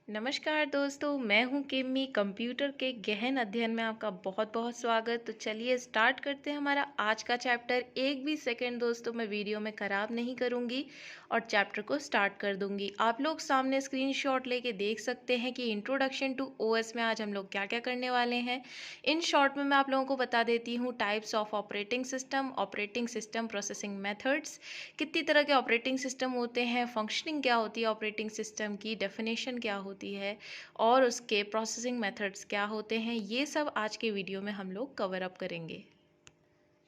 नमस्कार दोस्तों, मैं हूं किम्मी। कंप्यूटर के गहन अध्ययन में आपका बहुत बहुत स्वागत। तो चलिए स्टार्ट करते हैं हमारा आज का चैप्टर। एक भी सेकंड दोस्तों मैं वीडियो में ख़राब नहीं करूंगी और चैप्टर को स्टार्ट कर दूंगी। आप लोग सामने स्क्रीनशॉट लेके देख सकते हैं कि इंट्रोडक्शन टू ओएस में आज हम लोग क्या क्या करने वाले हैं। इन शॉर्ट में मैं आप लोगों को बता देती हूँ types of operating system processing methods, कितनी तरह के ऑपरेटिंग सिस्टम होते हैं, फंक्शनिंग क्या होती है ऑपरेटिंग सिस्टम की, डेफिनेशन क्या होती है और उसके प्रोसेसिंग मेथड्स क्या होते हैं। ये सब आज के वीडियो में हम लोग कवर अप करेंगे।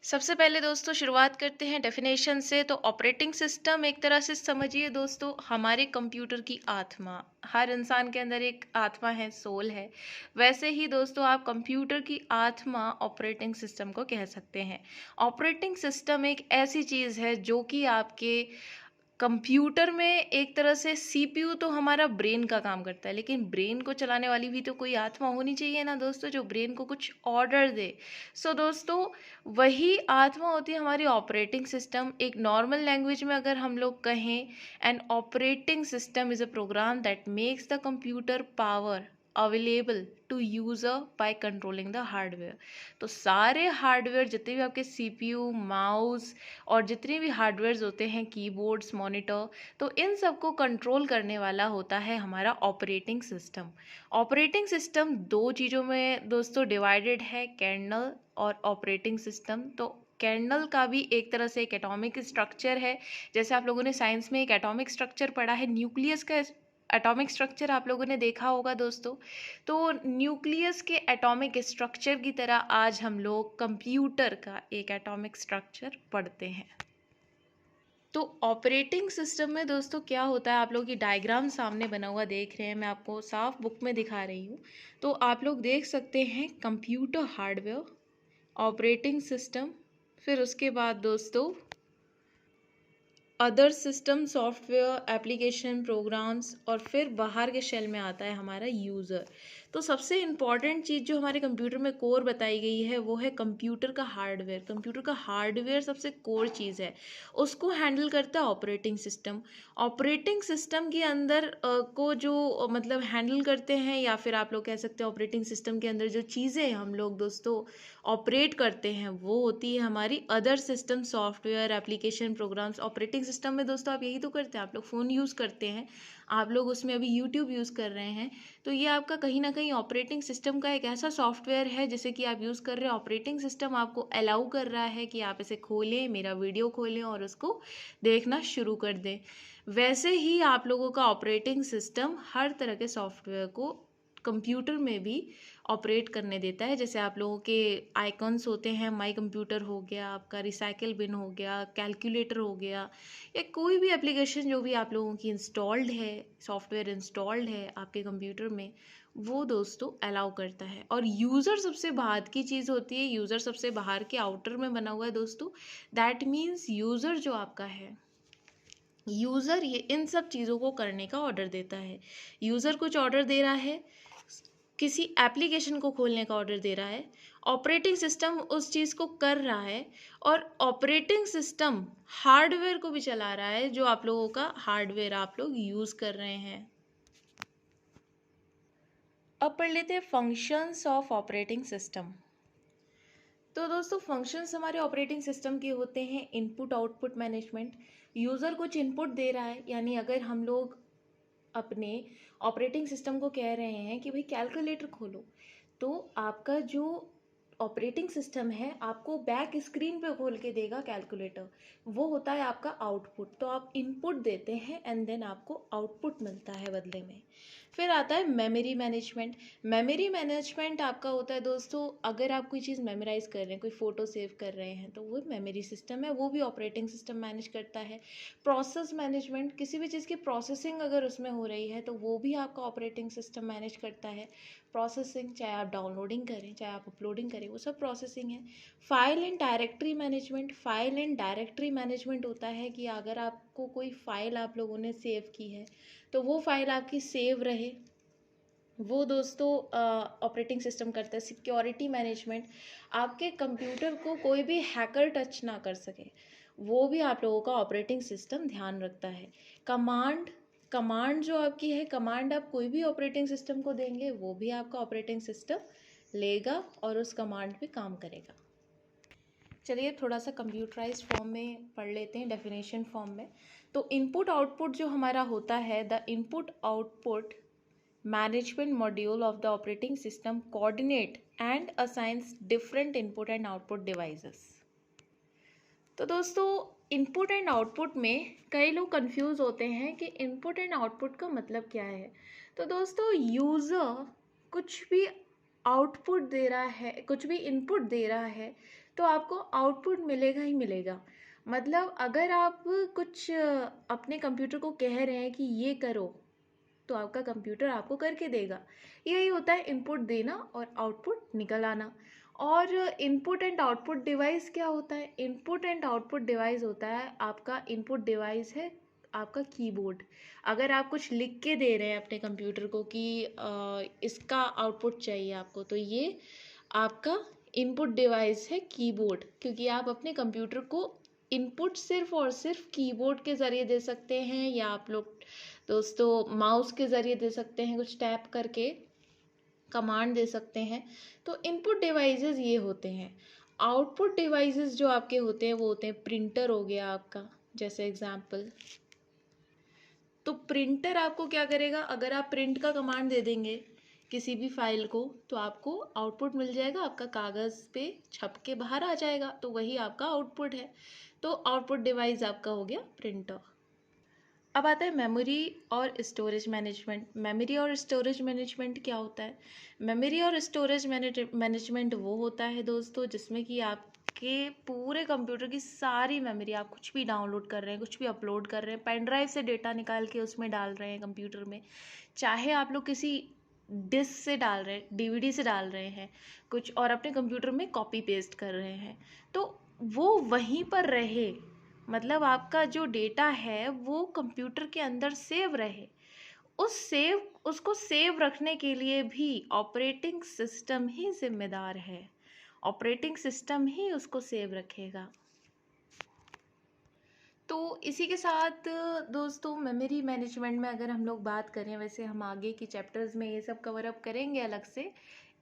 सबसे पहले दोस्तों शुरुआत करते हैं डेफिनेशन से। तो ऑपरेटिंग सिस्टम एक तरह से समझिए दोस्तों हमारे कंप्यूटर की आत्मा। हर इंसान के अंदर एक आत्मा है, सोल है। वैसे ही दोस्तों आप कंप्यूटर की आत्मा ऑपरेटिंग सिस्टम को कह सकते हैं। ऑपरेटिंग सिस्टम एक ऐसी चीज़ है जो कि आपके कंप्यूटर में एक तरह से सीपीयू तो हमारा ब्रेन का काम करता है, लेकिन ब्रेन को चलाने वाली भी तो कोई आत्मा होनी चाहिए ना दोस्तों, जो ब्रेन को कुछ ऑर्डर दे। सो दोस्तों वही आत्मा होती है हमारी ऑपरेटिंग सिस्टम। एक नॉर्मल लैंग्वेज में अगर हम लोग कहें, an operating system is a program that makes the computer power available to user by controlling the hardware. तो सारे हार्डवेयर जितने भी आपके सीपीयू, माउस और जितने भी हार्डवेयर्स होते हैं, कीबोर्ड्स, मॉनिटर, तो इन सबको कंट्रोल करने वाला होता है हमारा ऑपरेटिंग सिस्टम। ऑपरेटिंग सिस्टम दो चीज़ों में दोस्तों डिवाइडेड है, कर्नल और ऑपरेटिंग सिस्टम। तो कर्नल का भी एक तरह से एक एटॉमिक स्ट्रक्चर है। जैसे आप लोगों ने साइंस में एक एटॉमिक स्ट्रक्चर पढ़ा है, न्यूक्लियस का एटॉमिक स्ट्रक्चर आप लोगों ने देखा होगा दोस्तों। तो न्यूक्लियस के एटॉमिक स्ट्रक्चर की तरह आज हम लोग कंप्यूटर का एक एटॉमिक स्ट्रक्चर पढ़ते हैं। तो ऑपरेटिंग सिस्टम में दोस्तों क्या होता है, आप लोग ये डायग्राम सामने बना हुआ देख रहे हैं, मैं आपको साफ बुक में दिखा रही हूँ। तो आप लोग देख सकते हैं कंप्यूटर हार्डवेयर, ऑपरेटिंग सिस्टम, फिर उसके बाद दोस्तों other system, software, application, programs, और फिर बाहर के शेल में आता है हमारा यूज़र। तो सबसे इम्पॉर्टेंट चीज़ जो हमारे कंप्यूटर में कोर बताई गई है वो है कंप्यूटर का हार्डवेयर। कंप्यूटर का हार्डवेयर सबसे कोर चीज़ है, उसको हैंडल करता है ऑपरेटिंग सिस्टम। ऑपरेटिंग सिस्टम के अंदर को जो मतलब हैंडल करते हैं, या फिर आप लोग कह सकते हैं ऑपरेटिंग सिस्टम के अंदर जो चीज़ें हम लोग दोस्तों ऑपरेट करते हैं वो होती है हमारी other system, software, application, programs. Operating system में दोस्तों आप यही तो करते हैं, आप लोग फ़ोन यूज़ करते हैं, आप लोग उसमें अभी यूट्यूब यूज़ कर रहे हैं। तो ये आपका कहीं ना कहीं ऑपरेटिंग सिस्टम का एक ऐसा सॉफ्टवेयर है जिसे कि आप यूज़ कर रहे हैं। ऑपरेटिंग सिस्टम आपको अलाउ कर रहा है कि आप इसे खोलें, मेरा वीडियो खोलें और उसको देखना शुरू कर दें। वैसे ही आप लोगों का ऑपरेटिंग सिस्टम हर तरह के सॉफ्टवेयर को कंप्यूटर में भी ऑपरेट करने देता है। जैसे आप लोगों के आइकॉन्स होते हैं, माई कंप्यूटर हो गया, आपका रिसाइकिल बिन हो गया, कैलकुलेटर हो गया, या कोई भी एप्लीकेशन जो भी आप लोगों की इंस्टॉल्ड है, सॉफ्टवेयर इंस्टॉल्ड है आपके कंप्यूटर में, वो दोस्तों अलाउ करता है। और यूज़र सबसे बाहर की चीज़ होती है, यूज़र सबसे बाहर के आउटर में बना हुआ है दोस्तों। दैट मीन्स यूज़र जो आपका है, यूज़र ये इन सब चीज़ों को करने का ऑर्डर देता है। यूज़र कुछ ऑर्डर दे रहा है, किसी एप्लीकेशन को खोलने का ऑर्डर दे रहा है, ऑपरेटिंग सिस्टम उस चीज़ को कर रहा है, और ऑपरेटिंग सिस्टम हार्डवेयर को भी चला रहा है, जो आप लोगों का हार्डवेयर आप लोग यूज़ कर रहे हैं। अब पढ़ लेते हैं फंक्शंस ऑफ ऑपरेटिंग सिस्टम। तो दोस्तों फंक्शंस हमारे ऑपरेटिंग सिस्टम के होते हैं इनपुट आउटपुट मैनेजमेंट। यूज़र कुछ इनपुट दे रहा है, यानी अगर हम लोग अपने ऑपरेटिंग सिस्टम को कह रहे हैं कि भाई कैलकुलेटर खोलो, तो आपका जो ऑपरेटिंग सिस्टम है आपको बैक स्क्रीन पे खोल के देगा कैलकुलेटर। वो होता है आपका आउटपुट। तो आप इनपुट देते हैं एंड देन आपको आउटपुट मिलता है बदले में। फिर आता है मेमोरी मैनेजमेंट। मेमोरी मैनेजमेंट आपका होता है दोस्तों, अगर आप कोई चीज़ मेमोराइज कर रहे हैं, कोई फ़ोटो सेव कर रहे हैं, तो वो मेमोरी सिस्टम है, वो भी ऑपरेटिंग सिस्टम मैनेज करता है। प्रोसेस मैनेजमेंट, किसी भी चीज़ की प्रोसेसिंग अगर उसमें हो रही है तो वो भी आपका ऑपरेटिंग सिस्टम मैनेज करता है। प्रोसेसिंग, चाहे आप डाउनलोडिंग करें चाहे आप अपलोडिंग करें, वो सब प्रोसेसिंग है। File and directory management. File and directory management होता है कि अगर आपको कोई फ़ाइल आप लोगों ने सेव की है तो वो फाइल आपकी सेव रहे, वो दोस्तों ऑपरेटिंग सिस्टम करता है। सिक्योरिटी मैनेजमेंट, आपके कंप्यूटर को कोई भी हैकर टच ना कर सके, वो भी आप लोगों का ऑपरेटिंग सिस्टम ध्यान रखता है। कमांड कमांड जो आपकी है, कमांड आप कोई भी ऑपरेटिंग सिस्टम को देंगे वो भी आपका ऑपरेटिंग सिस्टम लेगा और उस कमांड पे काम करेगा। चलिए थोड़ा सा कंप्यूटराइज्ड फॉर्म में पढ़ लेते हैं, डेफिनेशन फॉर्म में। तो इनपुट आउटपुट जो हमारा होता है, the input output management module of the operating system coordinate and assigns different input and output devices. तो दोस्तों इनपुट एंड आउटपुट में कई लोग कंफ्यूज होते हैं कि इनपुट एंड आउटपुट का मतलब क्या है। तो दोस्तों यूज़र कुछ भी आउटपुट दे रहा है, कुछ भी इनपुट दे रहा है तो आपको आउटपुट मिलेगा ही मिलेगा। मतलब अगर आप कुछ अपने कंप्यूटर को कह रहे हैं कि ये करो तो आपका कंप्यूटर आपको करके देगा। यही होता है इनपुट देना और आउटपुट निकल आना। और इनपुट एंड आउटपुट डिवाइस क्या होता है? इनपुट एंड आउटपुट डिवाइस होता है, आपका इनपुट डिवाइस है आपका कीबोर्ड। अगर आप कुछ लिख के दे रहे हैं अपने कंप्यूटर को कि इसका आउटपुट चाहिए आपको, तो ये आपका इनपुट डिवाइस है कीबोर्ड, क्योंकि आप अपने कंप्यूटर को इनपुट सिर्फ और सिर्फ कीबोर्ड के ज़रिए दे सकते हैं, या आप लोग दोस्तों माउस के ज़रिए दे सकते हैं, कुछ टैप करके कमांड दे सकते हैं। तो इनपुट डिवाइसेस ये होते हैं। आउटपुट डिवाइसेस जो आपके होते हैं वो होते हैं, प्रिंटर हो गया आपका जैसे एग्जांपल। तो प्रिंटर आपको क्या करेगा, अगर आप प्रिंट का कमांड दे देंगे किसी भी फाइल को तो आपको आउटपुट मिल जाएगा, आपका कागज़ पे छप के बाहर आ जाएगा, तो वही आपका आउटपुट है। तो आउटपुट डिवाइस आपका हो गया प्रिंटर। अब आता है मेमोरी और स्टोरेज मैनेजमेंट। मेमोरी और स्टोरेज मैनेजमेंट क्या होता है? मेमोरी और स्टोरेज मैनेजमेंट वो होता है दोस्तों जिसमें कि आपके पूरे कंप्यूटर की सारी मेमोरी, आप कुछ भी डाउनलोड कर रहे हैं, कुछ भी अपलोड कर रहे हैं, पेन ड्राइव से डेटा निकाल के उसमें डाल रहे हैं कंप्यूटर में, चाहे आप लोग किसी डिस्क से डाल रहे हैं, डीवीडी से डाल रहे हैं कुछ, और अपने कंप्यूटर में कॉपी पेस्ट कर रहे हैं, तो वो वहीं पर रहे। मतलब आपका जो डेटा है वो कंप्यूटर के अंदर सेव रहे। उसको सेव रखने के लिए भी ऑपरेटिंग सिस्टम ही जिम्मेदार है। ऑपरेटिंग सिस्टम ही उसको सेव रखेगा। तो इसी के साथ दोस्तों मेमोरी मैनेजमेंट में अगर हम लोग बात करें, वैसे हम आगे की चैप्टर्स में ये सब कवर अप करेंगे अलग से।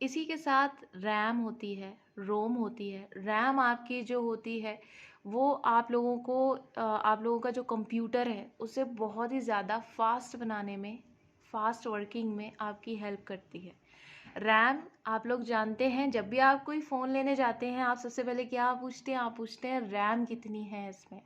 इसी के साथ रैम होती है, रोम होती है। रैम आपकी जो होती है वो आप लोगों का जो कंप्यूटर है उसे बहुत ही ज़्यादा फास्ट बनाने में, फास्ट वर्किंग में आपकी हेल्प करती है। रैम आप लोग जानते हैं, जब भी आप कोई फ़ोन लेने जाते हैं आप सबसे पहले क्या पूछते हैं? आप पूछते हैं रैम कितनी है, इसमें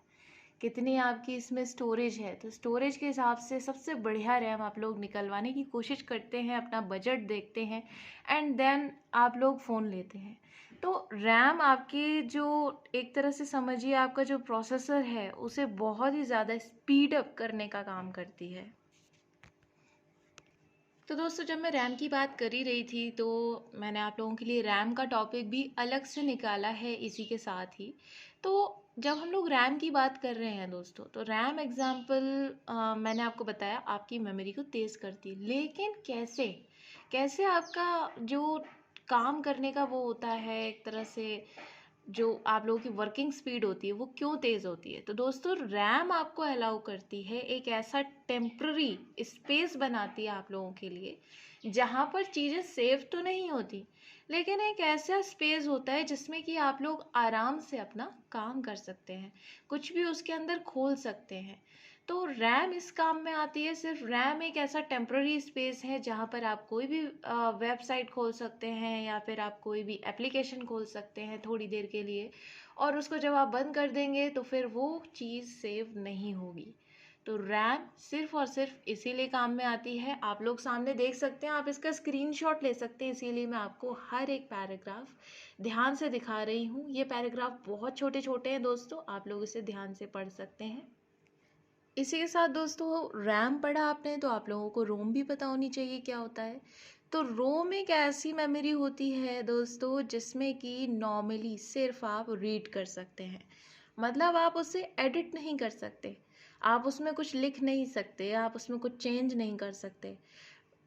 कितनी आपकी इसमें स्टोरेज है। तो स्टोरेज के हिसाब से सबसे बढ़िया रैम आप लोग निकलवाने की कोशिश करते हैं, अपना बजट देखते हैं एंड देन आप लोग फ़ोन लेते हैं। तो रैम आपकी जो एक तरह से समझिए आपका जो प्रोसेसर है उसे बहुत ही ज़्यादा स्पीड अप करने का काम करती है। तो दोस्तों जब मैं रैम की बात कर ही रही थी तो मैंने आप लोगों के लिए रैम का टॉपिक भी अलग से निकाला है इसी के साथ ही। तो जब हम लोग रैम की बात कर रहे हैं दोस्तों, तो रैम एग्जाम्पल मैंने आपको बताया आपकी मेमोरी को तेज़ करती है, लेकिन कैसे कैसे आपका जो काम करने का वो होता है एक तरह से, जो आप लोगों की वर्किंग स्पीड होती है वो क्यों तेज़ होती है? तो दोस्तों रैम आपको अलाउ करती है, एक ऐसा टेम्प्ररी स्पेस बनाती है आप लोगों के लिए जहाँ पर चीज़ें सेव तो नहीं होती, लेकिन एक ऐसा स्पेस होता है जिसमें कि आप लोग आराम से अपना काम कर सकते हैं, कुछ भी उसके अंदर खोल सकते हैं। तो रैम इस काम में आती है। सिर्फ रैम एक ऐसा टेम्प्ररी स्पेस है जहाँ पर आप कोई भी वेबसाइट खोल सकते हैं या फिर आप कोई भी एप्लीकेशन खोल सकते हैं थोड़ी देर के लिए, और उसको जब आप बंद कर देंगे तो फिर वो चीज़ सेव नहीं होगी। तो रैम सिर्फ और सिर्फ इसीलिए काम में आती है। आप लोग सामने देख सकते हैं, आप इसका स्क्रीनशॉट ले सकते हैं, इसीलिए मैं आपको हर एक पैराग्राफ ध्यान से दिखा रही हूँ। ये पैराग्राफ बहुत छोटे छोटे हैं दोस्तों, आप लोग इसे ध्यान से पढ़ सकते हैं। इसी के साथ दोस्तों रैम पढ़ा आपने तो आप लोगों को रोम भी पता होनी चाहिए क्या होता है। तो रोम एक ऐसी मेमोरी होती है दोस्तों जिसमें कि नॉर्मली सिर्फ आप रीड कर सकते हैं, मतलब आप उसे एडिट नहीं कर सकते, आप उसमें कुछ लिख नहीं सकते, आप उसमें कुछ चेंज नहीं कर सकते।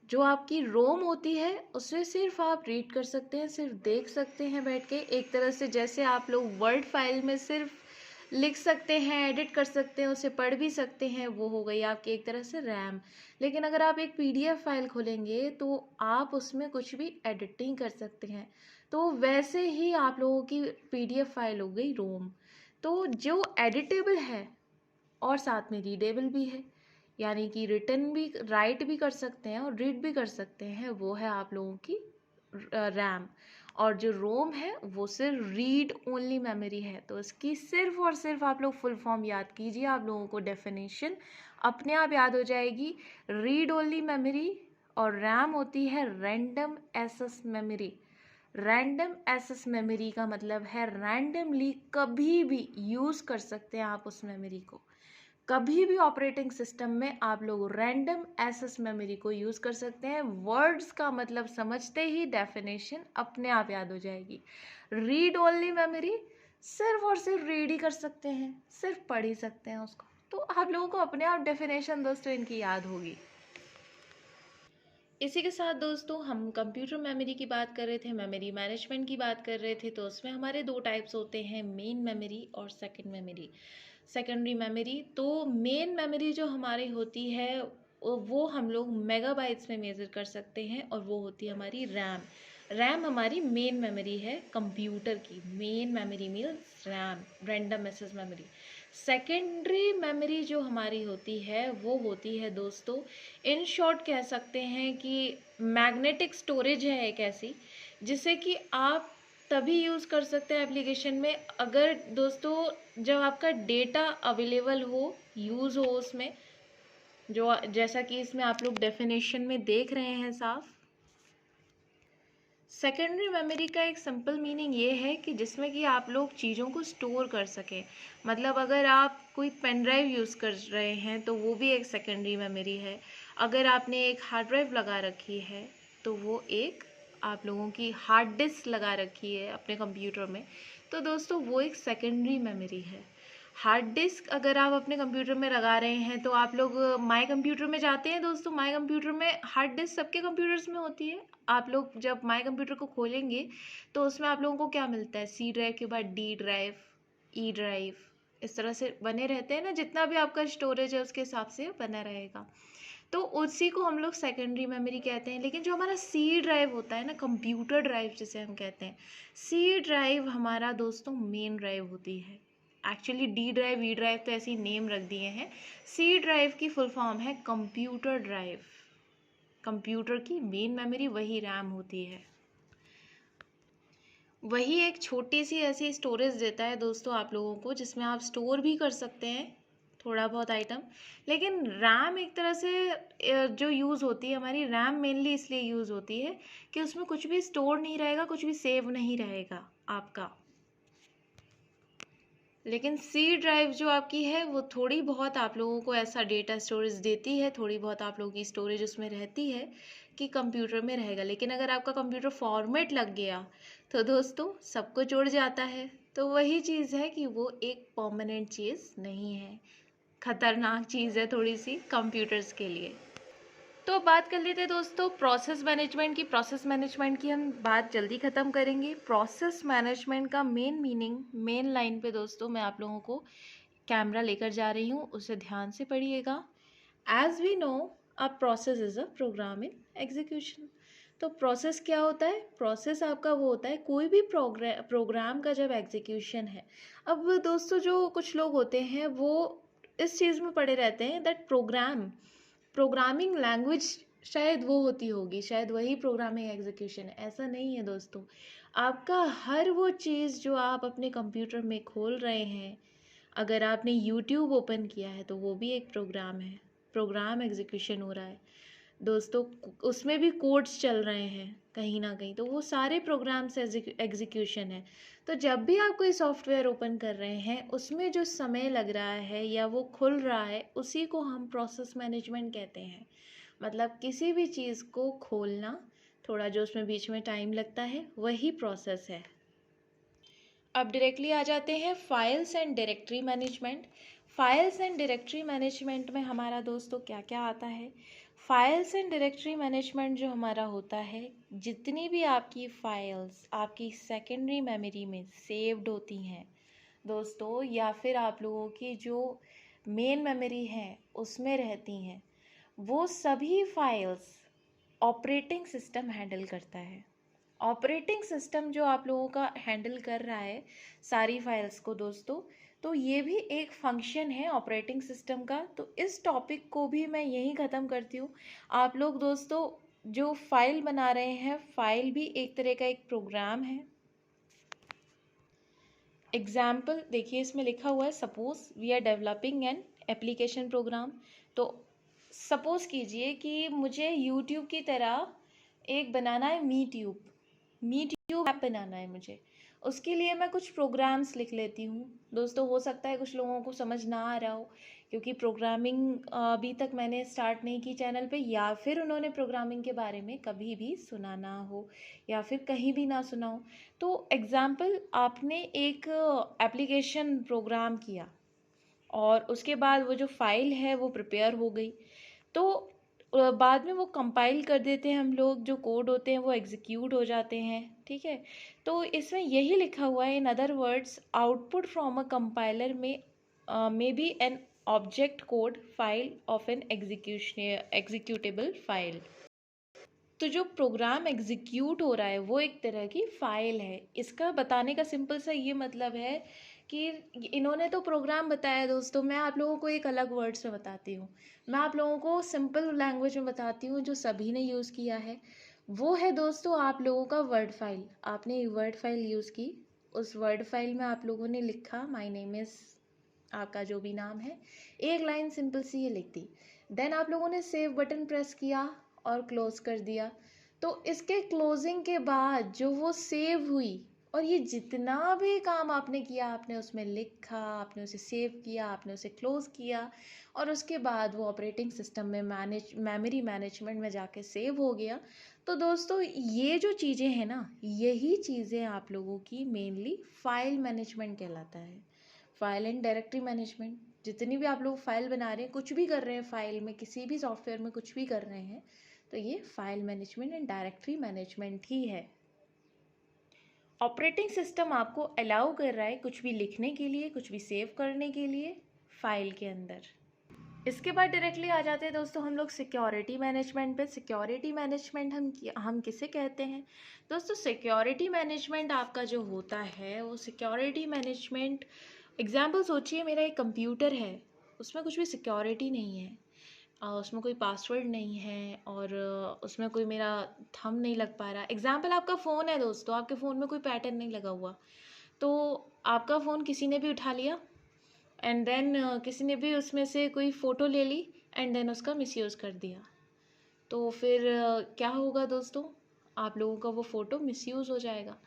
जो आपकी रोम होती है उसे सिर्फ आप रीड कर सकते हैं, सिर्फ देख सकते हैं बैठ के, एक तरह से जैसे आप लोग वर्ड फाइल में सिर्फ लिख सकते हैं, एडिट कर सकते हैं, उसे पढ़ भी सकते हैं, वो हो गई आपकी एक तरह से रैम। लेकिन अगर आप एक पीडीएफ फाइल खोलेंगे तो आप उसमें कुछ भी एडिटिंग कर सकते हैं। तो वैसे ही आप लोगों की पीडीएफ फाइल हो गई रोम। तो जो एडिटेबल है और साथ में रीडेबल भी है, यानी कि रिटन भी, राइट भी कर सकते हैं और रीड भी कर सकते हैं, वो है आप लोगों की रैम। और जो रोम है वो सिर्फ रीड ओनली मेमोरी है। तो इसकी सिर्फ और सिर्फ आप लोग फुल फॉर्म याद कीजिए, आप लोगों को डेफिनेशन अपने आप याद हो जाएगी। रीड ओनली मेमोरी और रैम होती है random access memory. Random access memory का मतलब है रैंडमली कभी भी यूज़ कर सकते हैं आप उस मेमोरी को। कभी भी ऑपरेटिंग सिस्टम में आप लोग रैंडम एक्सेस मेमोरी को यूज़ कर सकते हैं। वर्ड्स का मतलब समझते ही डेफिनेशन अपने आप याद हो जाएगी। रीड ओनली मेमोरी, सिर्फ और सिर्फ रीड ही कर सकते हैं, सिर्फ पढ़ ही सकते हैं उसको। तो आप लोगों को अपने आप डेफिनेशन दोस्तों इनकी याद होगी। इसी के साथ दोस्तों हम कंप्यूटर मेमोरी की बात कर रहे थे, मेमोरी मैनेजमेंट की बात कर रहे थे। तो उसमें हमारे दो टाइप्स होते हैं, मेन मेमोरी और सेकंड मेमोरी, सेकेंडरी मेमोरी। तो मेन मेमोरी जो हमारी होती है वो हम लोग मेगाबाइट्स में मेज़र कर सकते हैं और वो होती है हमारी रैम। रैम हमारी मेन मेमोरी है कंप्यूटर की। Main memory means RAM, random access memory. Secondary memory जो हमारी होती है वो होती है दोस्तों, इन शॉर्ट कह सकते हैं कि मैग्नेटिक स्टोरेज है एक ऐसी, जिसे कि आप तभी यूज़ कर सकते हैं एप्लीकेशन में अगर दोस्तों जब आपका डेटा अवेलेबल हो, यूज़ हो उसमें, जो जैसा कि इसमें आप लोग डेफिनेशन में देख रहे हैं साफ। सेकेंडरी मेमोरी का एक सिंपल मीनिंग ये है कि जिसमें कि आप लोग चीज़ों को स्टोर कर सकें। मतलब अगर आप कोई पेन ड्राइव यूज़ कर रहे हैं तो वो भी एक सेकेंडरी मेमोरी है। अगर आपने एक हार्ड ड्राइव लगा रखी है तो वो एक, आप लोगों की हार्ड डिस्क लगा रखी है अपने कंप्यूटर में, तो दोस्तों वो एक सेकेंडरी मेमोरी है। हार्ड डिस्क अगर आप अपने कंप्यूटर में लगा रहे हैं तो आप लोग माय कंप्यूटर में जाते हैं दोस्तों। माय कंप्यूटर में हार्ड डिस्क सबके कंप्यूटर्स में होती है। आप लोग जब माय कंप्यूटर को खोलेंगे तो उसमें आप लोगों को क्या मिलता है, सी ड्राइव के बाद डी ड्राइव, ई ड्राइव, इस तरह से बने रहते हैं ना। जितना भी आपका स्टोरेज है उसके हिसाब से बना रहेगा। तो उसी को हम लोग सेकेंडरी मेमोरी कहते हैं। लेकिन जो हमारा सी ड्राइव होता है ना, कंप्यूटर ड्राइव जिसे हम कहते हैं, सी ड्राइव हमारा दोस्तों मेन ड्राइव होती है। Actually D drive E drive तो ऐसे ही नेम रख दिए हैं। सी ड्राइव की फुल फॉर्म है कंप्यूटर ड्राइव। कंप्यूटर की मेन मेमोरी वही रैम होती है। वही एक छोटी सी ऐसी स्टोरेज देता है दोस्तों आप लोगों को, जिसमें आप स्टोर भी कर सकते हैं थोड़ा बहुत आइटम। लेकिन रैम एक तरह से जो यूज़ होती है हमारी, रैम मेनली इसलिए यूज़ होती है कि उसमें कुछ भी स्टोर नहीं रहेगा, कुछ भी सेव नहीं रहेगा आपका। लेकिन सी ड्राइव जो आपकी है वो थोड़ी बहुत आप लोगों को ऐसा डेटा स्टोरेज देती है, थोड़ी बहुत आप लोगों की स्टोरेज उसमें रहती है कि कंप्यूटर में रहेगा। लेकिन अगर आपका कंप्यूटर फॉर्मेट लग गया तो दोस्तों सब कुछ उड़ जाता है। तो वही चीज़ है कि वो एक परमानेंट चीज़ नहीं है, खतरनाक चीज़ है थोड़ी सी कंप्यूटर्स के लिए। तो बात कर लेते हैं दोस्तों प्रोसेस मैनेजमेंट की। प्रोसेस मैनेजमेंट की हम बात जल्दी ख़त्म करेंगे। प्रोसेस मैनेजमेंट का मेन मीनिंग, मेन लाइन पे दोस्तों मैं आप लोगों को कैमरा लेकर जा रही हूँ, उसे ध्यान से पढ़िएगा। As we know a process is a program in execution. तो प्रोसेस क्या होता है? प्रोसेस आपका वो होता है कोई भी प्रोग्राम का जब एग्जीक्यूशन है। अब दोस्तों जो कुछ लोग होते हैं वो इस चीज़ में पड़े रहते हैं दैट प्रोग्रामिंग लैंग्वेज शायद वो होती होगी, शायद वही प्रोग्रामिंग एग्जीक्यूशन है। ऐसा नहीं है दोस्तों। आपका हर वो चीज़ जो आप अपने कंप्यूटर में खोल रहे हैं, अगर आपने यूट्यूब ओपन किया है तो वो भी एक प्रोग्राम है, प्रोग्राम एग्जीक्यूशन हो रहा है दोस्तों। उसमें भी कोड्स चल रहे हैं कहीं ना कहीं, तो वो सारे प्रोग्राम्स एग्जीक्यूशन है। तो जब भी आप कोई सॉफ्टवेयर ओपन कर रहे हैं उसमें जो समय लग रहा है या वो खुल रहा है, उसी को हम प्रोसेस मैनेजमेंट कहते हैं। मतलब किसी भी चीज़ को खोलना, थोड़ा जो उसमें बीच में टाइम लगता है, वही प्रोसेस है। अब डायरेक्टली आ जाते हैं files and directory management. Files and directory management में हमारा दोस्तों क्या क्या आता है? फाइल्स एंड डायरेक्टरी मैनेजमेंट जो हमारा होता है, जितनी भी आपकी फाइल्स आपकी सेकेंडरी मेमोरी में सेव्ड होती हैं, दोस्तों, या फिर आप लोगों की जो मेन मेमोरी है उसमें रहती हैं, वो सभी फाइल्स ऑपरेटिंग सिस्टम हैंडल करता है। ऑपरेटिंग सिस्टम जो आप लोगों का हैंडल कर रहा है सारी फाइल्स को दोस्तों, तो ये भी एक फंक्शन है ऑपरेटिंग सिस्टम का। तो इस टॉपिक को भी मैं यहीं ख़त्म करती हूँ। आप लोग दोस्तों जो फाइल बना रहे हैं, फाइल भी एक तरह का एक प्रोग्राम है। एग्जाम्पल देखिए, इसमें लिखा हुआ है suppose we are developing an application program. तो सपोज कीजिए कि मुझे यूट्यूब की तरह एक बनाना है मी ट्यूब ऐप बनाना है मुझे। उसके लिए मैं कुछ प्रोग्राम्स लिख लेती हूँ दोस्तों। हो सकता है कुछ लोगों को समझ ना आ रहा हो, क्योंकि प्रोग्रामिंग अभी तक मैंने स्टार्ट नहीं की चैनल पे, या फिर उन्होंने प्रोग्रामिंग के बारे में कभी भी सुना ना हो या फिर कहीं भी ना सुना हो। तो एग्ज़ाम्पल, आपने एक एप्लीकेशन प्रोग्राम किया और उसके बाद वो जो फाइल है वो प्रिपेयर हो गई। तो बाद में वो कंपाइल कर देते हैं हम लोग, जो कोड होते हैं वो एग्जीक्यूट हो जाते हैं, ठीक है। तो इसमें यही लिखा हुआ है, in other words output from a compiler में may be an object code file of an executable file. तो जो प्रोग्राम एग्जीक्यूट हो रहा है वो एक तरह की फ़ाइल है। इसका बताने का सिंपल सा ये मतलब है कि इन्होंने तो प्रोग्राम बताया दोस्तों, मैं आप लोगों को एक अलग वर्ड्स में बताती हूँ। मैं आप लोगों को सिंपल लैंग्वेज में बताती हूँ जो सभी ने यूज़ किया है। वो है दोस्तों आप लोगों का वर्ड फाइल। आपने वर्ड फाइल यूज़ की, उस वर्ड फाइल में आप लोगों ने लिखा माई नेम इज़, आपका जो भी नाम है, एक लाइन सिंपल सी ये लिख दी। देन आप लोगों ने सेव बटन प्रेस किया और क्लोज कर दिया। तो इसके क्लोजिंग के बाद जो वो सेव हुई, और ये जितना भी काम आपने किया, आपने उसमें लिखा, आपने उसे सेव किया, आपने उसे क्लोज किया, और उसके बाद वो ऑपरेटिंग सिस्टम में मेमोरी मैनेजमेंट में जाके सेव हो गया। तो दोस्तों ये जो चीज़ें हैं ना, यही चीज़ें आप लोगों की मेनली फाइल मैनेजमेंट कहलाता है। फाइल एंड डायरेक्टरी मैनेजमेंट, जितनी भी आप लोग फाइल बना रहे हैं, कुछ भी कर रहे हैं फाइल में, किसी भी सॉफ्टवेयर में कुछ भी कर रहे हैं, तो ये file management and directory management ही है। ऑपरेटिंग सिस्टम आपको अलाउ कर रहा है कुछ भी लिखने के लिए, कुछ भी सेव करने के लिए फाइल के अंदर। इसके बाद डायरेक्टली आ जाते हैं दोस्तों हम लोग सिक्योरिटी मैनेजमेंट पे। सिक्योरिटी मैनेजमेंट हम किसे कहते हैं दोस्तों? सिक्योरिटी मैनेजमेंट आपका जो होता है वो सिक्योरिटी मैनेजमेंट, एग्जाम्पल सोचिए मेरा एक कंप्यूटर है, उसमें कुछ भी सिक्योरिटी नहीं है, उसमें कोई पासवर्ड नहीं है, और उसमें कोई मेरा थंब नहीं लग पा रहा। एग्जाम्पल आपका फ़ोन है दोस्तों, आपके फ़ोन में कोई पैटर्न नहीं लगा हुआ, तो आपका फ़ोन किसी ने भी उठा लिया एंड देन किसी ने भी उसमें से कोई फ़ोटो ले ली एंड देन उसका मिसयूज़ कर दिया। तो फिर क्या होगा दोस्तों? आप लोगों का वो फ़ोटो मिसयूज़ हो जाएगा।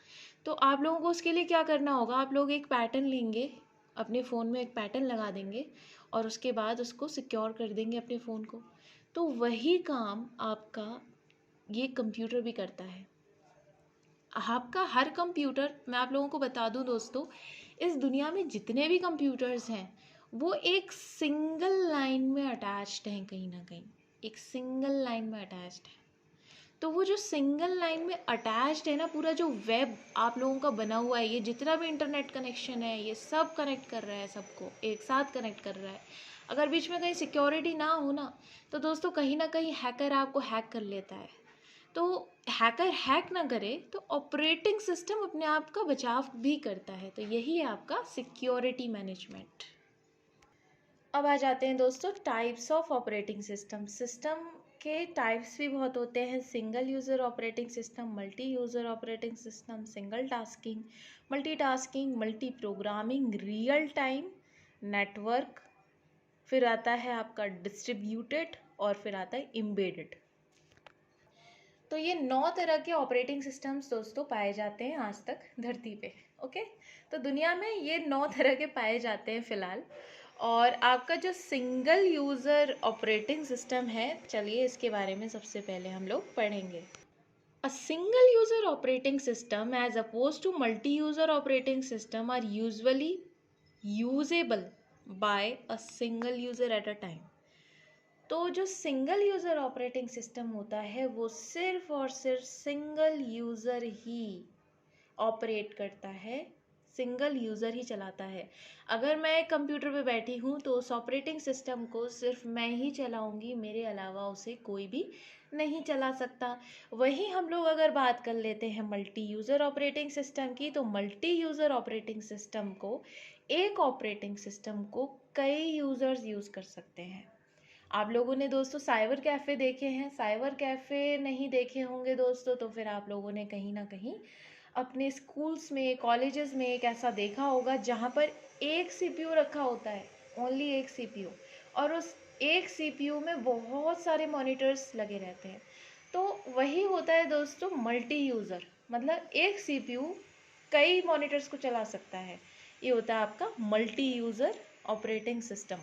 तो आप लोगों को उसके लिए क्या करना होगा? आप लोग एक पैटर्न लेंगे, अपने फ़ोन में एक पैटर्न लगा देंगे और उसके बाद उसको सिक्योर कर देंगे अपने फ़ोन को। तो वही काम आपका ये कंप्यूटर भी करता है। आपका हर कंप्यूटर, मैं आप लोगों को बता दूं दोस्तों, इस दुनिया में जितने भी कंप्यूटर्स हैं वो एक सिंगल लाइन में अटैच्ड हैं, कहीं ना कहीं एक सिंगल लाइन में अटैच्ड है। तो वो जो सिंगल लाइन में अटैच्ड है ना, पूरा जो वेब आप लोगों का बना हुआ है, ये जितना भी इंटरनेट कनेक्शन है ये सब कनेक्ट कर रहा है, सबको एक साथ कनेक्ट कर रहा है। अगर बीच में कहीं सिक्योरिटी ना हो ना, तो दोस्तों कहीं ना कहीं हैकर आपको हैक कर लेता है। तो हैकर हैक ना करे तो ऑपरेटिंग सिस्टम अपने आप का बचाव भी करता है। तो यही है आपका सिक्योरिटी मैनेजमेंट। अब आ जाते हैं दोस्तों types of operating system. System के टाइप्स भी बहुत होते हैं। Single user operating system, multi user operating system, single tasking, multitasking, multi programming, real time, network, फिर आता है आपका डिस्ट्रीब्यूटेड, और फिर आता है एम्बेडेड। तो ये 9 तरह के ऑपरेटिंग सिस्टम्स दोस्तों पाए जाते हैं आज तक धरती पे। ओके, तो दुनिया में ये 9 तरह के पाए जाते हैं फ़िलहाल। और आपका जो सिंगल यूज़र ऑपरेटिंग सिस्टम है, चलिए इसके बारे में सबसे पहले हम लोग पढ़ेंगे। A single user operating system as oppose to multi user operating system are usually usable by a single user at a time. तो जो सिंगल यूज़र ऑपरेटिंग सिस्टम होता है वो सिर्फ और सिर्फ सिंगल यूज़र ही ऑपरेट करता है, सिंगल यूज़र ही चलाता है। अगर मैं कंप्यूटर पे बैठी हूँ तो उस ऑपरेटिंग सिस्टम को सिर्फ मैं ही चलाऊँगी, मेरे अलावा उसे कोई भी नहीं चला सकता। वहीं हम लोग अगर बात कर लेते हैं मल्टी यूज़र ऑपरेटिंग सिस्टम की, तो मल्टी यूज़र ऑपरेटिंग सिस्टम को, एक ऑपरेटिंग सिस्टम को कई यूज़र्स यूज़ कर सकते हैं। आप लोगों ने दोस्तों साइबर कैफ़े देखे हैं, साइबर कैफ़े नहीं देखे होंगे दोस्तों तो फिर आप लोगों ने कहीं ना कहीं अपने स्कूल्स में, कॉलेजेस में एक ऐसा देखा होगा जहाँ पर एक सीपीयू रखा होता है, ओनली एक सीपीयू, और उस एक सीपीयू में बहुत सारे मॉनिटर्स लगे रहते हैं। तो वही होता है दोस्तों मल्टी यूज़र, मतलब एक सीपीयू कई मॉनिटर्स को चला सकता है। ये होता है आपका मल्टी यूज़र ऑपरेटिंग सिस्टम।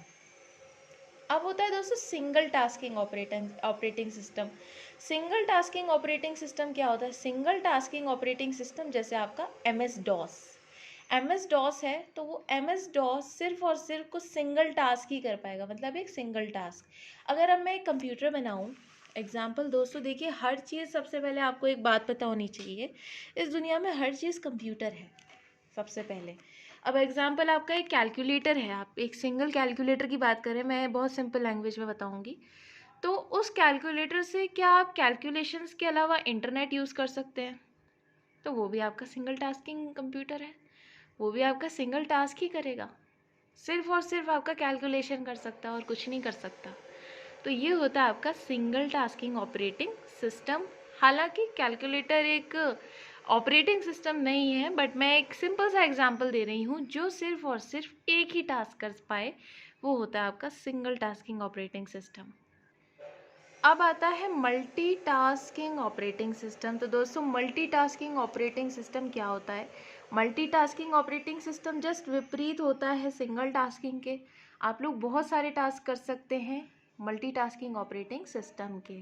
अब होता है दोस्तों single tasking operating system. Single tasking operating system क्या होता है? सिंगल टास्किंग ऑपरेटिंग सिस्टम जैसे आपका एम एस डॉस है, तो वो एम एस डॉस सिर्फ और सिर्फ कुछ सिंगल टास्क ही कर पाएगा, मतलब एक सिंगल टास्क। अगर अब मैं एक कंप्यूटर बनाऊँ, एग्जाम्पल दोस्तों देखिए, हर चीज़, सबसे पहले आपको एक बात पता होनी चाहिए, इस दुनिया में हर चीज़ कंप्यूटर है सबसे पहले। अब एग्जाम्पल आपका एक कैलकुलेटर है, आप एक सिंगल कैलकुलेटर की बात करें, मैं बहुत सिंपल लैंग्वेज में बताऊंगी। तो उस कैलकुलेटर से क्या आप कैलकुलेशंस के अलावा इंटरनेट यूज़ कर सकते हैं? तो वो भी आपका सिंगल टास्किंग कंप्यूटर है, वो भी आपका सिंगल टास्क ही करेगा, सिर्फ और सिर्फ आपका कैलकुलेशन कर सकता है और कुछ नहीं कर सकता। तो ये होता है आपका सिंगल टास्किंग ऑपरेटिंग सिस्टम। हालांकि कैलकुलेटर एक ऑपरेटिंग सिस्टम नहीं है, बट मैं एक सिंपल सा एग्जांपल दे रही हूँ जो सिर्फ और सिर्फ एक ही टास्क कर पाए, वो होता है आपका सिंगल टास्किंग ऑपरेटिंग सिस्टम। अब आता है मल्टीटास्किंग ऑपरेटिंग सिस्टम। तो दोस्तों मल्टीटास्किंग ऑपरेटिंग सिस्टम क्या होता है? मल्टीटास्किंग ऑपरेटिंग सिस्टम जस्ट विपरीत होता है सिंगल टास्किंग के। आप लोग बहुत सारे टास्क कर सकते हैं मल्टीटास्किंग ऑपरेटिंग सिस्टम के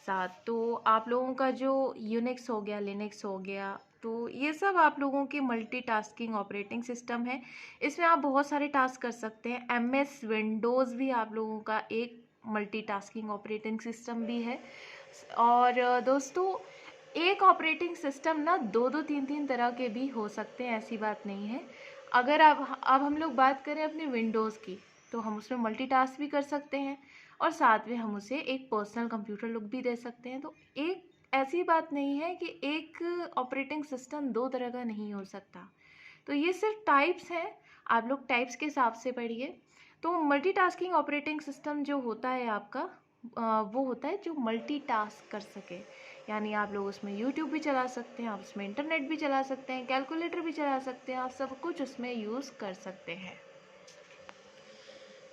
साथ। तो आप लोगों का जो यूनिक्स हो गया, लिनक्स हो गया, तो ये सब आप लोगों के मल्टीटास्किंग ऑपरेटिंग सिस्टम है। इसमें आप बहुत सारे टास्क कर सकते हैं। एमएस विंडोज़ भी आप लोगों का एक मल्टीटास्किंग ऑपरेटिंग सिस्टम भी है। और दोस्तों एक ऑपरेटिंग सिस्टम ना दो दो तीन तीन तरह के भी हो सकते हैं, ऐसी बात नहीं है। अगर अब हम लोग बात करें अपने विंडोज़ की, तो हम उसमें मल्टीटास्क भी कर सकते हैं और साथ में हम उसे एक पर्सनल कंप्यूटर लुक भी दे सकते हैं। तो एक ऐसी बात नहीं है कि एक ऑपरेटिंग सिस्टम दो तरह का नहीं हो सकता। तो ये सिर्फ टाइप्स हैं, आप लोग टाइप्स के हिसाब से पढ़िए। तो मल्टीटास्किंग ऑपरेटिंग सिस्टम जो होता है आपका, वो होता है जो मल्टीटास्क कर सके। यानी आप लोग उसमें यूट्यूब भी चला सकते हैं, आप उसमें इंटरनेट भी चला सकते हैं, कैलकुलेटर भी चला सकते हैं, आप सब कुछ उसमें यूज़ कर सकते हैं।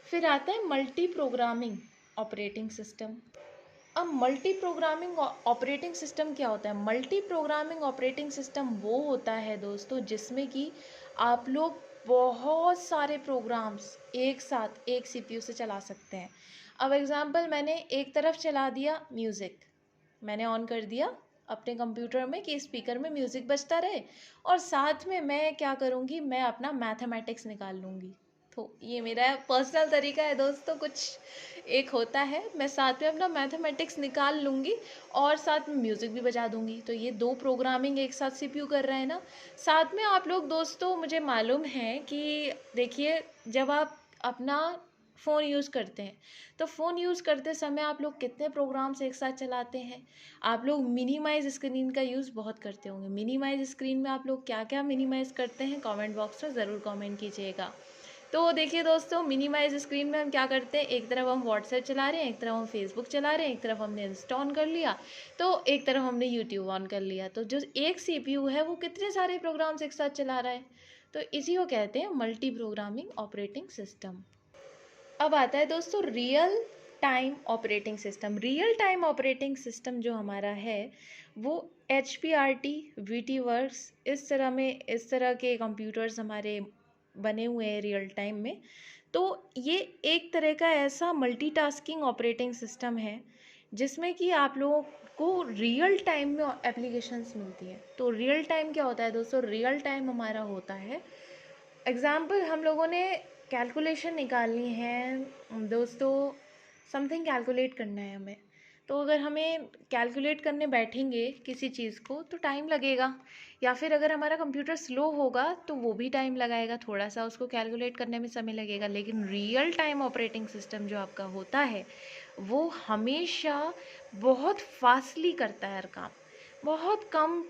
फिर आता है मल्टी प्रोग्रामिंग ऑपरेटिंग सिस्टम। अब मल्टी प्रोग्रामिंग ऑपरेटिंग सिस्टम क्या होता है? मल्टी प्रोग्रामिंग ऑपरेटिंग सिस्टम वो होता है दोस्तों जिसमें कि आप लोग बहुत सारे प्रोग्राम्स एक साथ एक सीपीयू से चला सकते हैं। अब एग्जांपल, मैंने एक तरफ चला दिया म्यूज़िक, मैंने ऑन कर दिया अपने कंप्यूटर में कि स्पीकर में म्यूज़िक बजता रहे, और साथ में मैं क्या करूँगी, मैं अपना मैथमेटिक्स निकाल लूँगी। तो ये मेरा पर्सनल तरीका है दोस्तों, कुछ एक होता है, मैं साथ में अपना मैथमेटिक्स निकाल लूँगी और साथ में म्यूज़िक भी बजा दूँगी। तो ये दो प्रोग्रामिंग एक साथ सीपीयू कर रहे हैं ना। साथ में आप लोग दोस्तों, मुझे मालूम है कि देखिए, जब आप अपना फ़ोन यूज़ करते हैं तो फ़ोन यूज़ करते समय आप लोग कितने प्रोग्राम्स एक साथ चलाते हैं? आप लोग मिनिमाइज़ स्क्रीन का यूज़ बहुत करते होंगे। मिनिमाइज़ स्क्रीन में आप लोग क्या क्या मिनिमाइज़ करते हैं? कमेंट बॉक्स में ज़रूर कमेंट कीजिएगा। तो देखिए दोस्तों, मिनिमाइज स्क्रीन में हम क्या करते हैं, एक तरफ हम व्हाट्सएप चला रहे हैं, एक तरफ हम फेसबुक चला रहे हैं, एक तरफ हमने इंस्टा ऑन कर लिया, तो एक तरफ हमने यूट्यूब ऑन कर लिया। तो जो एक सीपीयू है वो कितने सारे प्रोग्राम्स एक साथ चला रहा है? तो इसी को कहते हैं मल्टी प्रोग्रामिंग ऑपरेटिंग सिस्टम। अब आता है दोस्तों real time operating system. Real time operating system जो हमारा है वो HP-RT, VT वर्क्स, इस तरह के कंप्यूटर्स हमारे बने हुए हैं रियल टाइम में। तो ये एक तरह का ऐसा मल्टीटास्किंग ऑपरेटिंग सिस्टम है जिसमें कि आप लोगों को रियल टाइम में एप्लीकेशंस मिलती है। तो रियल टाइम क्या होता है दोस्तों? रियल टाइम हमारा होता है, एग्ज़ाम्पल, हम लोगों ने कैलकुलेशन निकालनी है दोस्तों, समथिंग कैलकुलेट करना है हमें, तो अगर हमें कैलकुलेट करने बैठेंगे किसी चीज़ को तो टाइम लगेगा, या फिर अगर हमारा कंप्यूटर स्लो होगा तो वो भी टाइम लगाएगा, थोड़ा सा उसको कैलकुलेट करने में समय लगेगा। लेकिन रियल टाइम ऑपरेटिंग सिस्टम जो आपका होता है वो हमेशा बहुत फास्टली करता है हर काम, बहुत कम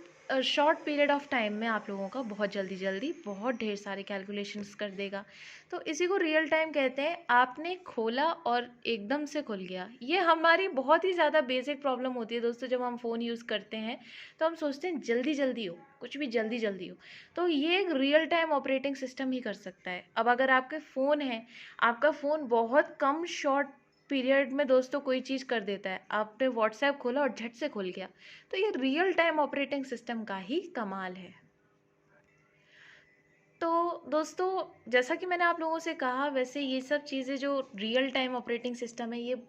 शॉर्ट पीरियड ऑफ टाइम में आप लोगों का बहुत जल्दी जल्दी बहुत ढेर सारे कैलकुलेशंस कर देगा। तो इसी को रियल टाइम कहते हैं। आपने खोला और एकदम से खुल गया। ये हमारी बहुत ही ज़्यादा बेसिक प्रॉब्लम होती है दोस्तों, जब हम फ़ोन यूज़ करते हैं तो हम सोचते हैं जल्दी जल्दी हो, कुछ भी जल्दी जल्दी हो। तो ये एक रियल टाइम ऑपरेटिंग सिस्टम ही कर सकता है। अब अगर आपके फ़ोन है, आपका फ़ोन बहुत कम शॉर्ट पीरियड में दोस्तों कोई चीज़ कर देता है, आपने व्हाट्सएप खोला और झट से खुल गया, तो ये रियल टाइम ऑपरेटिंग सिस्टम का ही कमाल है। तो दोस्तों, जैसा कि मैंने आप लोगों से कहा, वैसे ये सब चीज़ें जो रियल टाइम ऑपरेटिंग सिस्टम है, ये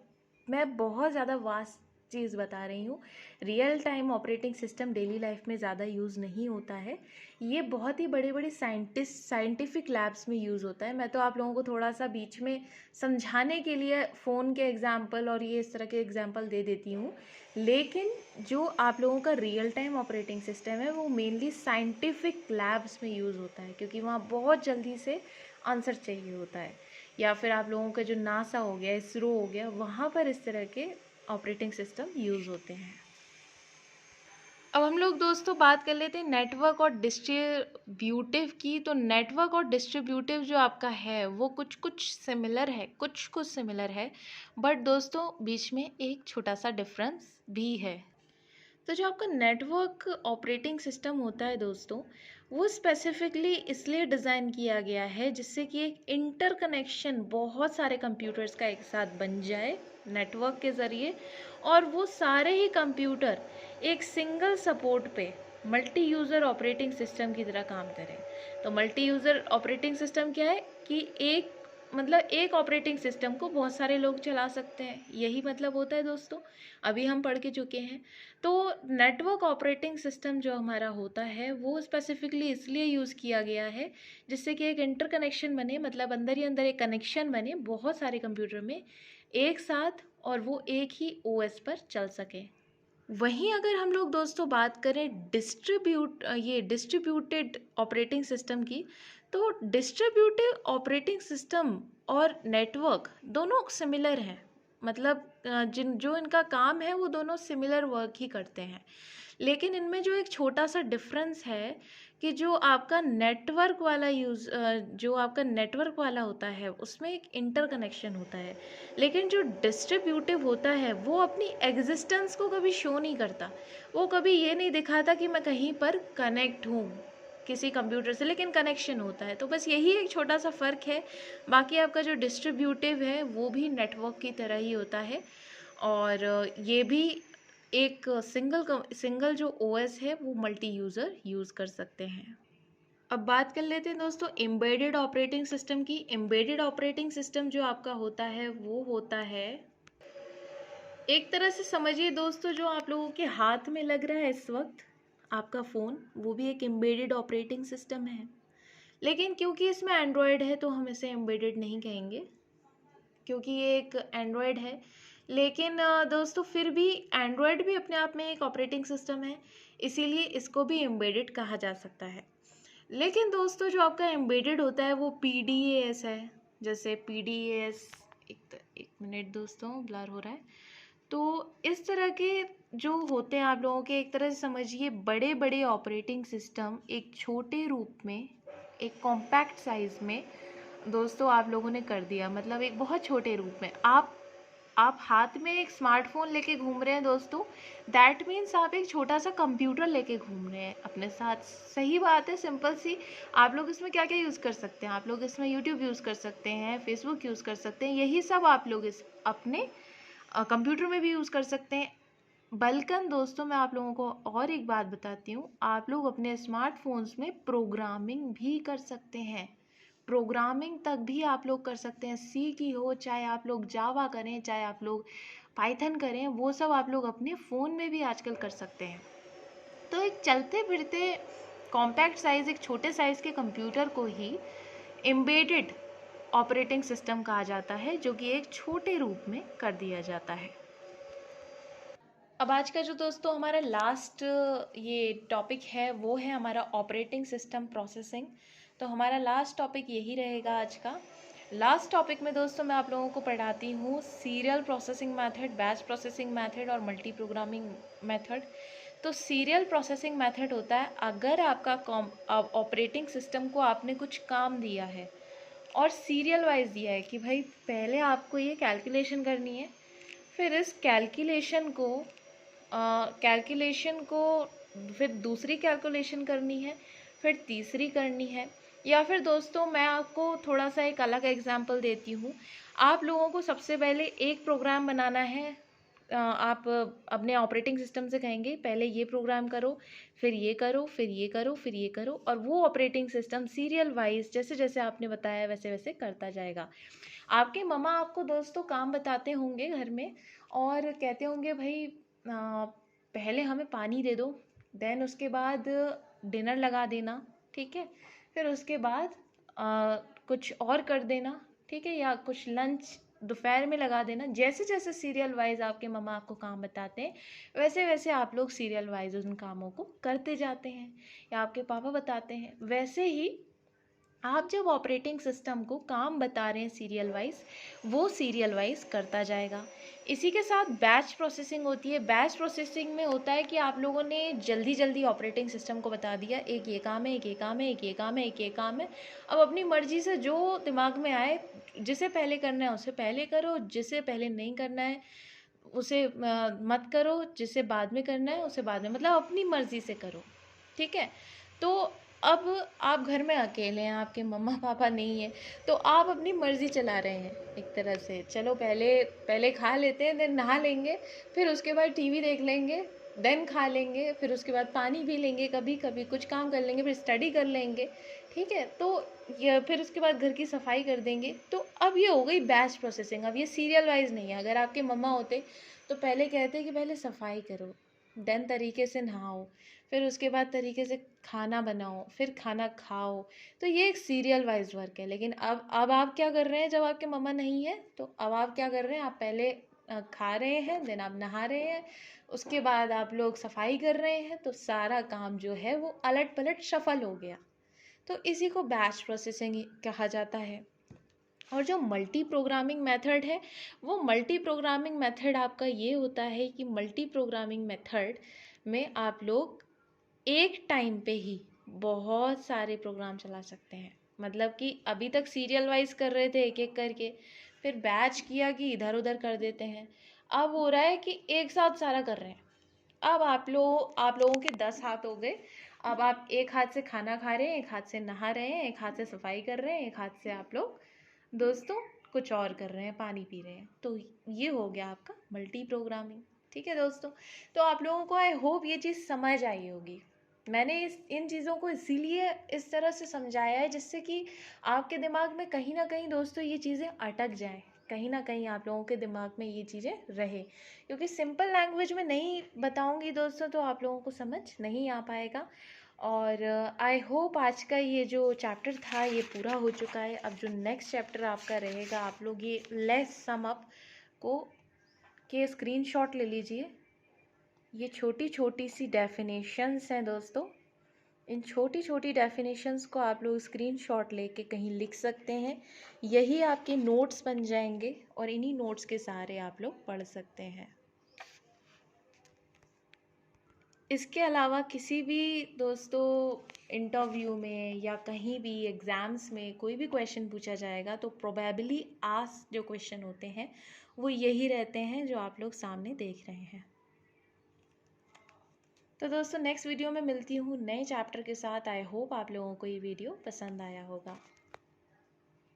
मैं बहुत ज़्यादा वास्ट चीज़ बता रही हूँ। Real time operating system daily life में ज़्यादा यूज़ नहीं होता है। ये बहुत ही बड़े बड़े साइंटिफिक लैब्स में यूज़ होता है। मैं तो आप लोगों को थोड़ा सा बीच में समझाने के लिए फ़ोन के एग्जाम्पल और ये इस तरह के एग्जाम्पल दे देती हूँ। लेकिन जो आप लोगों का रियल टाइम ऑपरेटिंग सिस्टम है वो मेनली साइंटिफिक लैब्स में यूज़ होता है, क्योंकि वहाँ बहुत जल्दी से आंसर चाहिए होता है। या फिर आप लोगों का जो नासा हो गया, इसरो हो गया, वहाँ पर इस तरह के ऑपरेटिंग सिस्टम यूज़ होते हैं। अब हम लोग दोस्तों बात कर लेते हैं नेटवर्क और डिस्ट्रीब्यूटिव की। तो नेटवर्क और डिस्ट्रीब्यूटिव जो आपका है वो कुछ कुछ सिमिलर है, कुछ कुछ सिमिलर है, बट दोस्तों बीच में एक छोटा सा डिफरेंस भी है। तो जो आपका नेटवर्क ऑपरेटिंग सिस्टम होता है दोस्तों, वो स्पेसिफिकली इसलिए डिज़ाइन किया गया है जिससे कि एक इंटरकनेक्शन बहुत सारे कंप्यूटर्स का एक साथ बन जाए नेटवर्क के ज़रिए, और वो सारे ही कंप्यूटर एक सिंगल सपोर्ट पे मल्टी यूज़र ऑपरेटिंग सिस्टम की तरह काम करें। तो मल्टी यूज़र ऑपरेटिंग सिस्टम क्या है कि एक ऑपरेटिंग सिस्टम को बहुत सारे लोग चला सकते हैं, यही मतलब होता है दोस्तों। अभी हम पढ़ के चुके हैं। तो नेटवर्क ऑपरेटिंग सिस्टम जो हमारा होता है वो स्पेसिफिकली इसलिए यूज़ किया गया है जिससे कि एक इंटरकनेक्शन बने, मतलब अंदर ही अंदर एक कनेक्शन बने बहुत सारे कंप्यूटर में एक साथ, और वो एक ही ओएस पर चल सके। वहीं अगर हम लोग दोस्तों बात करें डिस्ट्रीब्यूटेड ऑपरेटिंग सिस्टम की, तो डिस्ट्रीब्यूटिव ऑपरेटिंग सिस्टम और नेटवर्क दोनों सिमिलर हैं। मतलब जो इनका काम है वो दोनों सिमिलर वर्क ही करते हैं। लेकिन इनमें जो एक छोटा सा डिफरेंस है कि जो आपका नेटवर्क वाला होता है उसमें एक इंटरकनेक्शन होता है, लेकिन जो डिस्ट्रीब्यूटिव होता है वो अपनी एग्जिस्टेंस को कभी शो नहीं करता। वो कभी ये नहीं दिखाता कि मैं कहीं पर कनेक्ट हूँ किसी कंप्यूटर से, लेकिन कनेक्शन होता है। तो बस यही एक छोटा सा फ़र्क है। बाकी आपका जो डिस्ट्रीब्यूटिव है वो भी नेटवर्क की तरह ही होता है, और ये भी एक सिंगल जो ओएस है वो मल्टी यूज़र यूज़ कर सकते हैं। अब बात कर लेते हैं दोस्तों एम्बेडेड ऑपरेटिंग सिस्टम की। एम्बेडेड ऑपरेटिंग सिस्टम जो आपका होता है वो होता है, एक तरह से समझिए दोस्तों, जो आप लोगों के हाथ में लग रहा है इस वक्त आपका फ़ोन, वो भी एक एम्बेडेड ऑपरेटिंग सिस्टम है। लेकिन क्योंकि इसमें एंड्रॉयड है तो हम इसे एम्बेडेड नहीं कहेंगे, क्योंकि ये एक एंड्रॉयड है। लेकिन दोस्तों फिर भी एंड्रॉयड भी अपने आप में एक ऑपरेटिंग सिस्टम है, इसीलिए इसको भी एम्बेडेड कहा जा सकता है। लेकिन दोस्तों जो आपका एम्बेडेड होता है वो PDAS है। जैसे PDAS, एक मिनट दोस्तों, ब्लर हो रहा है। तो इस तरह के जो होते हैं आप लोगों के, एक तरह से समझिए बड़े बड़े ऑपरेटिंग सिस्टम एक छोटे रूप में, एक कॉम्पैक्ट साइज में दोस्तों आप लोगों ने कर दिया। मतलब एक बहुत छोटे रूप में आप हाथ में एक स्मार्टफोन लेके घूम रहे हैं दोस्तों, दैट मीन्स आप एक छोटा सा कंप्यूटर लेके घूम रहे हैं अपने साथ। सही बात है, सिंपल सी। आप लोग इसमें क्या क्या यूज़ कर सकते हैं? आप लोग इसमें यूट्यूब यूज़ कर सकते हैं, फेसबुक यूज़ कर सकते हैं, यही सब आप लोग इस अपने कंप्यूटर में भी यूज़ कर सकते हैं। बल्कि दोस्तों मैं आप लोगों को और एक बात बताती हूँ, आप लोग अपने स्मार्टफोन्स में प्रोग्रामिंग भी कर सकते हैं। प्रोग्रामिंग तक भी आप लोग कर सकते हैं, सी की हो, चाहे आप लोग जावा करें, चाहे आप लोग पाइथन करें, वो सब आप लोग अपने फ़ोन में भी आजकल कर सकते हैं। तो एक चलते फिरते कॉम्पैक्ट साइज़, एक छोटे साइज़ के कंप्यूटर को ही एम्बेडेड ऑपरेटिंग सिस्टम कहा जाता है, जो कि एक छोटे रूप में कर दिया जाता है। अब आज का जो दोस्तों हमारा लास्ट ये टॉपिक है वो है हमारा ऑपरेटिंग सिस्टम प्रोसेसिंग। तो हमारा लास्ट टॉपिक यही रहेगा आज का। लास्ट टॉपिक में दोस्तों मैं आप लोगों को पढ़ाती हूँ serial processing method, batch processing method और मल्टी प्रोग्रामिंग मेथड। तो सीरियल प्रोसेसिंग मेथड होता है अगर आपका ऑपरेटिंग सिस्टम को आपने कुछ काम दिया है और सीरियल वाइज दिया है कि भाई पहले आपको ये कैलकुलेशन करनी है, फिर इस कैलकुलेशन को फिर दूसरी कैलकुलेशन करनी है, फिर तीसरी करनी है। या फिर दोस्तों मैं आपको थोड़ा सा एक अलग एग्जांपल देती हूँ। आप लोगों को सबसे पहले एक प्रोग्राम बनाना है। आप अपने ऑपरेटिंग सिस्टम से कहेंगे पहले ये प्रोग्राम करो, फिर ये करो, फिर ये करो, फिर ये करो, और वो ऑपरेटिंग सिस्टम सीरियल वाइज जैसे जैसे आपने बताया वैसे वैसे करता जाएगा। आपके मम्मा आपको दोस्तों काम बताते होंगे घर में और कहते होंगे भाई पहले हमें पानी दे दो, देन उसके बाद डिनर लगा देना, ठीक है, फिर उसके बाद कुछ और कर देना, ठीक है, या कुछ लंच दोपहर में लगा देना। जैसे जैसे सीरियल वाइज आपके मम्मा आपको काम बताते हैं वैसे वैसे आप लोग सीरियल वाइज उन कामों को करते जाते हैं, या आपके पापा बताते हैं वैसे ही आप जब ऑपरेटिंग सिस्टम को काम बता रहे हैं सीरियल वाइज, वो सीरियल वाइज करता जाएगा। इसी के साथ बैच प्रोसेसिंग होती है। बैच प्रोसेसिंग में होता है कि आप लोगों ने जल्दी जल्दी ऑपरेटिंग सिस्टम को बता दिया, एक ये काम है, एक ये काम है, एक ये काम है, एक ये काम है। अब अपनी मर्जी से जो दिमाग में आए, जिसे पहले करना है उसे पहले करो, जिसे पहले नहीं करना है उसे मत करो, जिसे बाद में करना है उसे बाद में, मतलब अपनी मर्जी से करो, ठीक है। तो अब आप घर में अकेले हैं, आपके मम्मा पापा नहीं है, तो आप अपनी मर्जी चला रहे हैं एक तरह से। चलो पहले पहले खा लेते हैं, देन नहा लेंगे, फिर उसके बाद टीवी देख लेंगे, देन खा लेंगे, फिर उसके बाद पानी पी लेंगे, कभी कभी कुछ काम कर लेंगे, फिर स्टडी कर लेंगे, ठीक है। तो ये फिर उसके बाद घर की सफाई कर देंगे। तो अब ये हो गई बैच प्रोसेसिंग। अब ये सीरियल वाइज नहीं है। अगर आपके मम्मा होते तो पहले कहते कि पहले सफाई करो, देन तरीके से नहाओ, फिर उसके बाद तरीके से खाना बनाओ, फिर खाना खाओ। तो ये एक सीरियल वाइज वर्क है। लेकिन अब आप क्या कर रहे हैं जब आपके मम्मा नहीं है? तो अब आप क्या कर रहे हैं, आप पहले खा रहे हैं, देन आप नहा रहे हैं, उसके बाद आप लोग सफाई कर रहे हैं, तो सारा काम जो है वो अलट पलट शफल हो गया। तो इसी को बैच प्रोसेसिंग कहा जाता है। और जो मल्टी प्रोग्रामिंग मेथड है, वो मल्टी प्रोग्रामिंग मेथड आपका ये होता है कि मल्टी प्रोग्रामिंग मेथड में आप लोग एक टाइम पे ही बहुत सारे प्रोग्राम चला सकते हैं। मतलब कि अभी तक सीरियल वाइज कर रहे थे एक एक करके, फिर बैच किया कि इधर उधर कर देते हैं। अब हो रहा है कि एक साथ सारा कर रहे हैं। अब आप लोगों के 10 हाथ हो गए। अब आप एक हाथ से खाना खा रहे हैं, एक हाथ से नहा रहे हैं, एक हाथ से सफाई कर रहे हैं, एक हाथ से आप लोग दोस्तों कुछ और कर रहे हैं, पानी पी रहे हैं। तो ये हो गया आपका मल्टी प्रोग्रामिंग, ठीक है दोस्तों। तो आप लोगों को आई होप ये चीज़ समझ आई होगी। मैंने इन चीज़ों को इसीलिए इस तरह से समझाया है जिससे कि आपके दिमाग में कहीं ना कहीं दोस्तों ये चीज़ें अटक जाएं, कहीं ना कहीं आप लोगों के दिमाग में ये चीज़ें रहे। क्योंकि सिंपल लैंग्वेज में नहीं बताऊंगी दोस्तों तो आप लोगों को समझ नहीं आ पाएगा। और आई होप आज का ये जो चैप्टर था ये पूरा हो चुका है। अब जो नेक्स्ट चैप्टर आपका रहेगा, आप लोग ये लेस सम अप को के स्क्रीनशॉट ले लीजिए। ये छोटी छोटी सी डेफिनेशंस हैं दोस्तों। इन छोटी छोटी डेफिनेशंस को आप लोग स्क्रीनशॉट लेके कहीं लिख सकते हैं। यही आपके नोट्स बन जाएंगे और इन्हीं नोट्स के सहारे आप लोग पढ़ सकते हैं। इसके अलावा किसी भी दोस्तों इंटरव्यू में या कहीं भी एग्ज़ाम्स में कोई भी क्वेश्चन पूछा जाएगा तो प्रोबेबली आस्क जो क्वेश्चन होते हैं वो यही रहते हैं जो आप लोग सामने देख रहे हैं। तो दोस्तों नेक्स्ट वीडियो में मिलती हूँ नए चैप्टर के साथ। आई होप आप लोगों को ये वीडियो पसंद आया होगा।